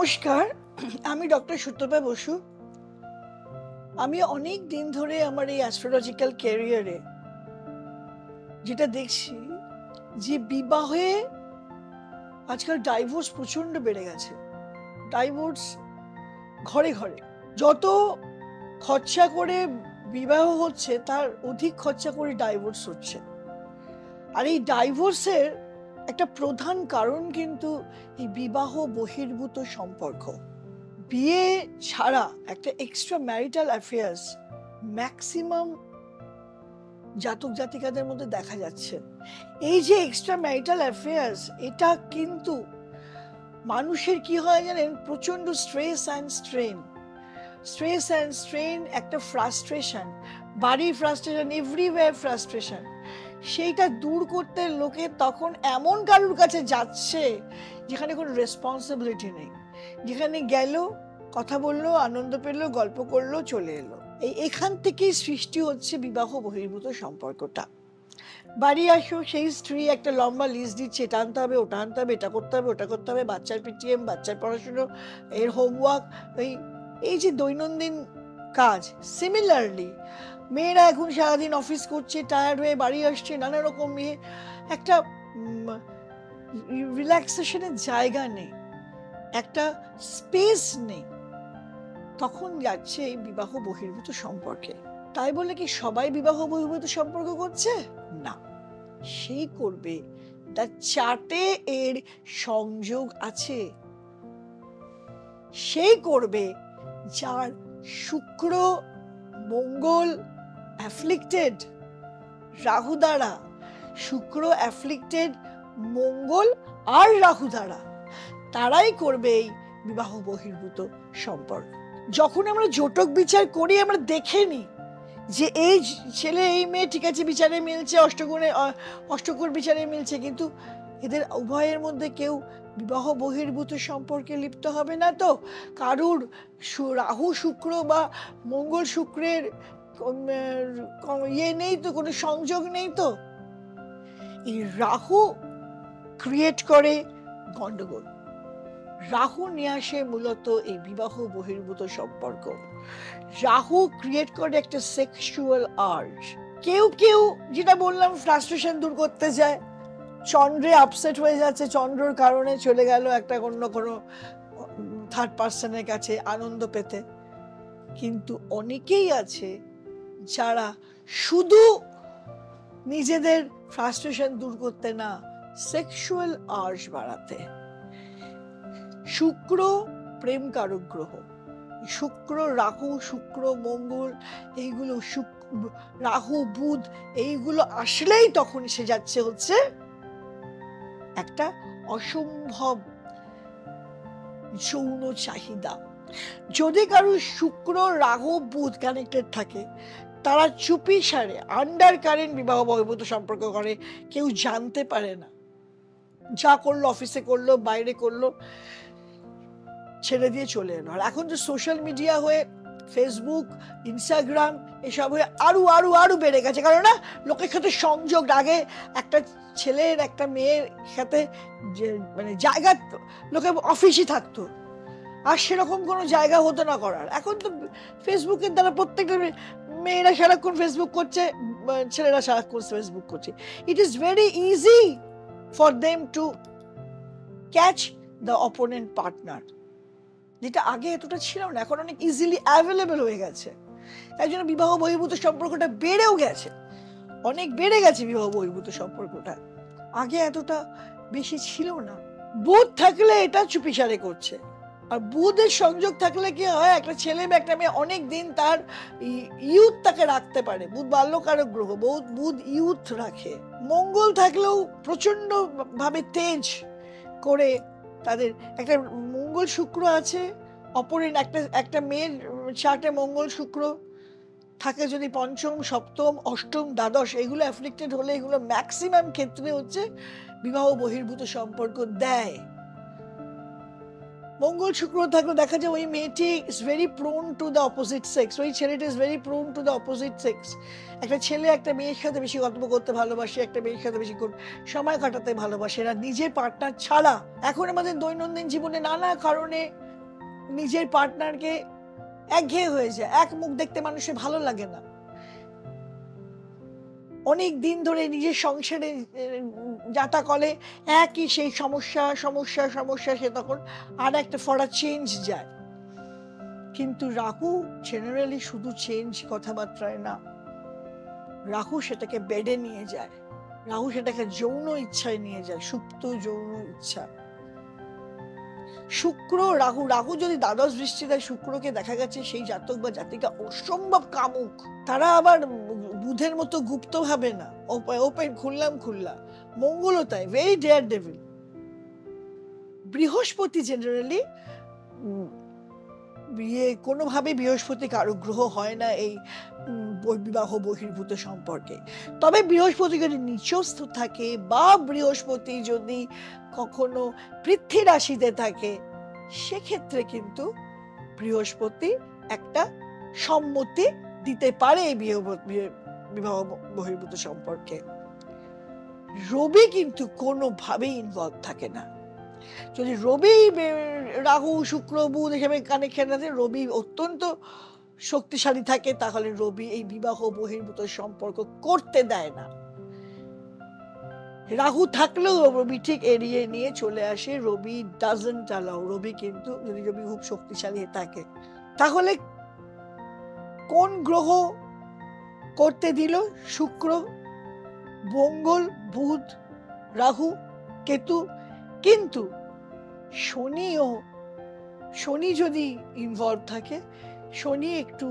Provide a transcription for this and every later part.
নমস্কার, আমি ডক্টর সুতপা বসু। আমি অনেক দিন ধরে আমার এই অ্যাস্ট্রোলজিক্যাল ক্যারিয়ারে যেটা দেখছি যে বিবাহে আজকাল ডাইভোর্স প্রচন্ড বেড়ে গেছে। ডাইভোর্স ঘরে ঘরে, যত খরচা করে বিবাহ হচ্ছে তার অধিক খরচা করে ডাইভোর্স হচ্ছে। আর এই ডাইভোর্সের একটা প্রধান কারণ কিন্তু এই বিবাহ বহির্ভূত সম্পর্ক। বিয়ে ছাড়া একটা এক্সট্রা ম্যারিটাল অ্যাফেয়ার্স ম্যাক্সিমাম জাতক জাতিকাদের মধ্যে দেখা যাচ্ছে। এই যে এক্সট্রা ম্যারিটাল অ্যাফেয়ার্স, এটা কিন্তু মানুষের কি হয় জানেন, প্রচন্ড স্ট্রেস অ্যান্ড স্ট্রেন, একটা ফ্রাস্ট্রেশন, বাড়ির ফ্রাস্ট্রেশন, এভরিওয়্যার ফ্রাস্ট্রেশন, সেইটা দূর করতে লোকে তখন এমন কারোর কাছে যাচ্ছে যেখানে কোনো রেসপন্সিবিলিটি নেই, যেখানে গেল, কথা বললো, আনন্দ পেল, গল্প করলো, চলে এলো। এখান থেকেই সৃষ্টি হচ্ছে বিবাহ বহির্ভূত সম্পর্কটা। বাড়ি আসো, সেই স্ত্রী একটা লম্বা লিস্ট দিচ্ছে, এটা আনতে হবে, ওটা আনতে হবে, এটা করতে হবে, ওটা করতে হবে, বাচ্চার পিটিএম, বাচ্চার পড়াশুনো, এর হোমওয়ার্ক, এই যে দৈনন্দিন কাজ। সিমিলারলি মেয়েরা এখন সারাদিন অফিস করছে, টায়ার্ড হয়ে বাড়ি আসছে, নানা রকম একটা রিল্যাক্সেশনের জায়গা নেই, একটা স্পেস নেই, তখন যাচ্ছে এই বিবাহ বহির্ভূত সম্পর্কে। তাই বলে কি সবাই বিবাহ বহির্ভূত সম্পর্ক করছে? না, সেই করবে তার চার্টে এর সংযোগ আছে, সেই করবে যার শুক্র মঙ্গল অ্যাফ্লিক্টেড রাহু দ্বারা, শুক্র অ্যাফ্লিক্টেড মঙ্গল আর রাহু দ্বারা, তারাই করবে এই বিবাহ বহির্ভূত সম্পর্ক। যখন আমরা জোটক বিচার করি, আমরা দেখে নি যে এই ছেলে এই মেয়ে ঠিক আছে, বিচারে মিলছে, অষ্টকোণ বিচারে মিলছে, কিন্তু এদের উভয়ের মধ্যে কেউ বিবাহ বহির্ভূত সম্পর্কে লিপ্ত হবে না তো? কারুর রাহু শুক্র বা মঙ্গল শুক্রের নেই তো, কোনো সংযোগ নেই তো? এই রাহু ক্রিয়েট করে গন্ডগোল, রাহু নিয়ে আসে মূলত এই বিবাহ বহির্ভূত সম্পর্ক। রাহু ক্রিয়েট করে একটা সেক্সুয়াল আর্জ। কেউ কেউ, যেটা বললাম, ফ্রাস্ট্রেশন দূর করতে যায়, চন্দ্রে আপসেট হয়ে যাচ্ছে, চন্দ্রর কারণে চলে গেল একটা অন্য কোনো থার্ড পার্সনের কাছে আনন্দ পেতে। কিন্তু অনেকেই আছে যারা শুধু নিজেদের ফ্রাস্ট্রেশন দূর করতে না, সেক্সুয়াল আর্জ বাড়াতে। শুক্র প্রেম কারক গ্রহ, শুক্র রাহু, শুক্র মঙ্গল, এইগুলো রাহু বুধ, এইগুলো আসলেই তখন এসে যাচ্ছে হচ্ছে একটা অসম্ভব যৌন চাহিদা। যদি কারো শুক্র রাহু বুধ কানেক্টেড থাকে, তারা চুপি সারে আন্ডার কারেন্ট বিবাহ বহির্ভূত সম্পর্ক করে, কেউ জানতে পারে না। যা করলো, অফিসে করলো, বাইরে করলো, ছেড়ে দিয়ে চলে এলো। আর এখন তো সোশ্যাল মিডিয়া হয়ে, ফেসবুক, ইনস্টাগ্রাম, এসব হয়ে আরো আরো আরো বেড়ে গেছে। কারণ না, লোকের সাথে সংযোগ, আগে একটা ছেলের একটা মেয়ের সাথে মানে জায়গা, লোকে অফিসই থাকতো, আর সেরকম কোনো জায়গা হতো না করার। এখন তো ফেসবুকের দ্বারা প্রত্যেকটা মেয়েরা সারাক্ষণ ফেসবুক করছে, ছেলেরা সারাক্ষণ ফেসবুক করছে। It is very easy for them to catch the opponent partner, যেটা আগে এতটা ছিল না, এখন অনেক ইজিলি অ্যাভেলেবল হয়ে গেছে। তাই জন্য বিবাহ বহির্ভূত সম্পর্কটা বেড়েও গেছে, অনেক বেড়ে গেছে বিবাহ বহির্ভূত সম্পর্কটা, আগে এতটা বেশি ছিল না। বুধ থাকলে এটা চুপিসারে করছে। আর বুধের সংযোগ থাকলে কি হয়, একটা ছেলে বা একটা মেয়ে অনেক দিন তার ইউথ তাকে রাখতে পারে। বুধ বাল্যকারক গ্রহ, বুধ ইউথ রাখে। মঙ্গল থাকলেও প্রচন্ড ভাবে তেজ করে তাদের, একটা মঙ্গল শুক্র আছে, অপরের একটা মেয়ের চার্টে মঙ্গল শুক্র থাকে যদি পঞ্চম, সপ্তম, অষ্টম, দ্বাদশ, এগুলো অ্যাফ্লিক্টেড হলে এগুলো ম্যাক্সিমাম ক্ষেত্রে হচ্ছে বিবাহ বহির্ভূত সম্পর্ক দেয়। মঙ্গল শুক্র থাকলে দেখা যায় ওই মেয়েটি is very prone to the opposite sex, ওই ছেলেটি is very prone to the opposite sex. একটা ছেলে একটা মেয়ের সাথে বেশি গল্প করতে ভালোবাসে, একটা মেয়ের সাথে বেশি সময় কাটাতে ভালোবাসে না, নিজের পার্টনার ছাড়া। এখন আমাদের দৈনন্দিন জীবনে নানা কারণে নিজের পার্টনারকে একঘেয়ে হয়ে যায়, এক মুখ দেখতে মানুষের ভালো লাগে না। অনেক দিন ধরে নিজের সংসারে যাতা কলে একই সেই সমস্যা সমস্যা সমস্যা, সে তখন আর একটা ফর চেঞ্জ যায়। কিন্তু রাহু জেনারেলি শুধু চেঞ্জ কথাবার্তায় না, রাহু সেটাকে বেডে নিয়ে যায়, রাহু সেটাকে যৌন ইচ্ছায় নিয়ে যায়, সুপ্ত যৌন ইচ্ছা। শুক্র রাহু, রাহু যদি দ্বাদশ দৃষ্টি দেয় শুক্রকে, দেখা গেছে সেই জাতক বা জাতিকা অসম্ভব কামুক। তারা আবার বুধের মতো গুপ্ত ভাবে না, ওপেন খুললা। মঙ্গলও তাই, ভেরি ডেয়ার ডেভিল। বৃহস্পতি জেনারেলি বিয়ে কোনোভাবে বৃহস্পতি কারো গ্রহ হয় না এই বিবাহ বহির্ভূত সম্পর্কে। তবে বৃহস্পতি যদি নিচস্থ থাকে বা বৃহস্পতি যদি কখনো পৃথ্বী রাশিতে থাকে, সেক্ষেত্রে কিন্তু বৃহস্পতি একটা সম্মতি দিতে পারে এই বিবাহ বহির্ভূত সম্পর্কে। রবি কিন্তু কোনোভাবেই ইনভলভ থাকে না। যদি রবি রাহু শুক্র বুধ হিসেবে কানেকশন আছে, রবি অত্যন্ত শক্তিশালী থাকে, তাহলে রবি এই বিবাহ বহির্ভূত সম্পর্ক করতে দেয় না। রাহু থাকলেও রবি ঠিক এড়িয়ে নিয়ে চলে আসে, রবি ডাজন্ট অ্যালাউ। রবি কিন্তু যদি রবি খুব শক্তিশালী থাকে, তাহলে কোন গ্রহ করতে দিল? শুক্র, মঙ্গল, বুধ, রাহু, কেতু। কিন্তু শনি যদি ইনভলভ থাকে, শনি একটু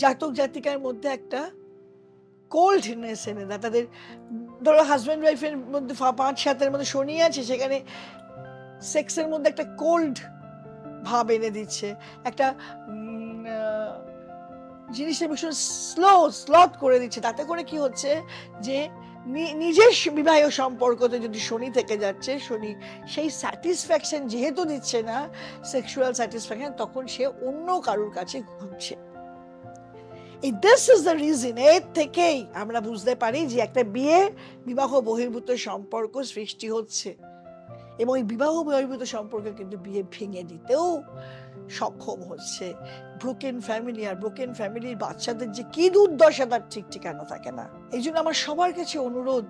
জাতক জাতিকার মধ্যে একটা কোল্ডনেস এনে দেয়। তাদের ধরো হাজব্যান্ড ওয়াইফের মধ্যে 5-7-এর মধ্যে শনি আছে, সেখানে সেক্সের মধ্যে একটা কোল্ড ভাব এনে দিচ্ছে, একটা জিনিসটা ভীষণ স্লথ করে দিচ্ছে। তাতে করে কি হচ্ছে যে নিজের বিবাহ সম্পর্কতে যদি শনি থেকে যাচ্ছে, শনি সেই স্যাটিসফ্যাকশন যেহেতু দিচ্ছে না, সেক্সুয়াল স্যাটিসফ্যাকশন, তখন সে অন্য কারোর কাছে ঘুরছে। This is the reason. এর থেকেই আমরা বুঝতে পারি যে একটা বিবাহ বহির্ভূত সম্পর্ক সৃষ্টি হচ্ছে, এবং এই বিবাহ বহির্ভূত সম্পর্ক কিন্তু বিয়ে ভেঙে দিতেও সক্ষম হচ্ছে। ব্রোকেন ফ্যামিলি, আর ব্রোকেন ফ্যামিলির বাচ্চাদের যে কি দুর্দশা তার ঠিক ঠিকানা থাকে না। এই জন্য আমার সবার কাছে অনুরোধ,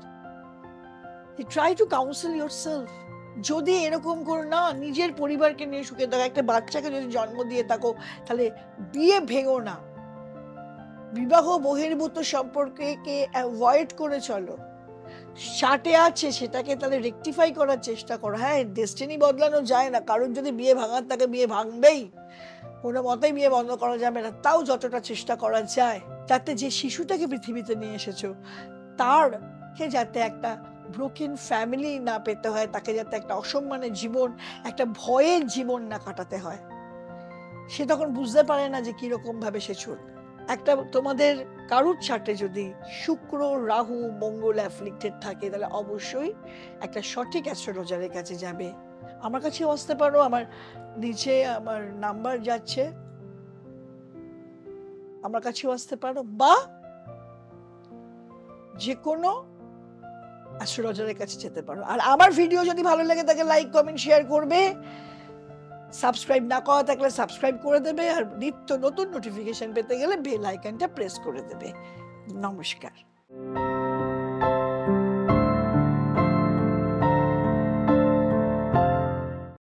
ট্রাই টু কাউন্সেল ইয়োরসেলফ। যদি এরকম করো না, নিজের পরিবারকে নিয়ে সুখে থাকো, একটা বাচ্চাকে যদি জন্ম দিয়ে থাকো, তাহলে বিয়ে ভেঙো না। বিবাহ বহির্ভূত সম্পর্কে অ্যাভয়েড করে চলো। চার্টে আছে সেটাকে তাহলে রেকটিফাই করার চেষ্টা করো। হ্যাঁ, ডেস্টিনি বদলানো যায় না, কারণ যদি বিয়ে ভাঙার থাকে বিয়ে ভাঙবেই, কোনো মতেই বিয়ে বন্ধ করা যাবে না। তাও যতটা চেষ্টা করা যায়, যাতে যে শিশুটাকে পৃথিবীতে নিয়ে এসেছো তারকে যাতে একটা ব্রোকেন ফ্যামিলি না পেতে হয়, তাকে যাতে একটা অসম্মানের জীবন, একটা ভয়ের জীবন না কাটাতে হয়। সে তখন বুঝতে পারে না যে কিরকম ভাবে সে চলবে। একটা তোমাদের কারুর চার্টে যদি শুক্র রাহু মঙ্গল অ্যাফ্লিক্টেড থাকে, তাহলে অবশ্যই একটা সঠিক অ্যাস্ট্রোলজারের কাছে যাবে। আমার কাছেও আসতে পারো, আমার নিচে আমার নাম্বার যাচ্ছে, আমার কাছেও আসতে পারো, বা যে কোনো অ্যাস্ট্রোলজারের কাছে যেতে পারো। আর আমার ভিডিও যদি ভালো লাগে তাকে লাইক কমেন্ট শেয়ার করবে, সাবস্ক্রাইব না করা থাকলে সাবস্ক্রাইব করে দেবে, আর নিত্য নতুন নোটিফিকেশন পেতে গেলে বেল আইকনটা প্রেস করে দেবে। নমস্কার।